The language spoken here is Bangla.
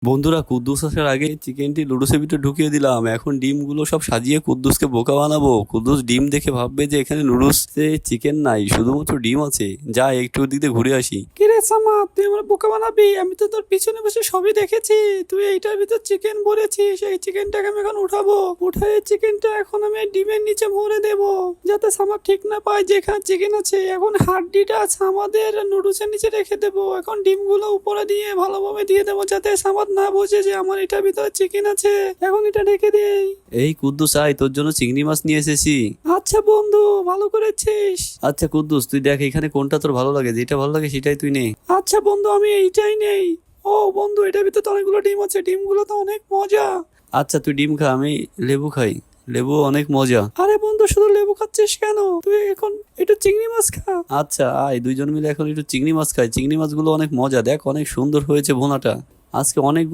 বন্ধুরা, কুদ্দুস আসার আগে চিকেনটি লুডুসের ভিতরে ঢুকিয়ে দিলাম। এখন ডিমগুলো সব সাজিয়ে কুদ্দুসকে বোকা বানাবো। কুদ্দুস ডিম দেখে ভাববে যে এখানে নুডলসে চিকেন নাই, শুধুমাত্র ডিম আছে। যা একটু ওদিক দিয়ে ঘুরে আসি। কিরে সামা, তুই আমার বোকা বানাবি? আমি তো তোর পিছনে বসে সবই দেখেছি। তুই এইটার ভিতর চিকেন ভরেছিস। এই চিকেনটাকে আমি এখন উঠাবো। উঠাই চিকেনটা এখন আমি ডিমের নিচে ভরে দেবো, যাতে সামা ঠিক না পায় যে এখানে চিকেন আছে। এখন হাড্ডিটা আমাদের নুডলসের নিচে রেখে দেবো। এখন ডিমগুলো উপরে দিয়ে ভালোভাবে দিয়ে দেবো, যাতে সামাদ না বোঝে যে আমার এটার ভিতরে চিকেন আছে। এখন এটা রেখে দেই। এই কুদ্দুস, আয়, তোর জন্য চিংড়ি মাছ নিয়ে এসেছি। আচ্ছা বন্ধু, ভালো করেছিস। আচ্ছা কুদ্দুস, তুই দেখ এখানে কোনটা তোর ভালো লাগে, যেটা ভালো লাগে সেটাই তুই নে। আচ্ছা বন্ধু, আমি এইটাই নেই। ও বন্ধু, এটার ভিতরে তো অনেকগুলো ডিম আছে। ডিমগুলো তো অনেক মজা। আচ্ছা তুই ডিম খা, আমি লেবু খাই। লেবু অনেক মজা। আরে বন্ধু, শুধু লেবু খাচ্ছিস কেন? তুই এখন একটু চিংড়ি মাছ খা। আচ্ছা আয়, দুইজন মিলে এখন একটু চিংড়ি মাছ খাই। চিংড়ি মাছগুলো অনেক মজা, দেখ অনেক সুন্দর হয়েছে ভুনাটা। আজকে অনেক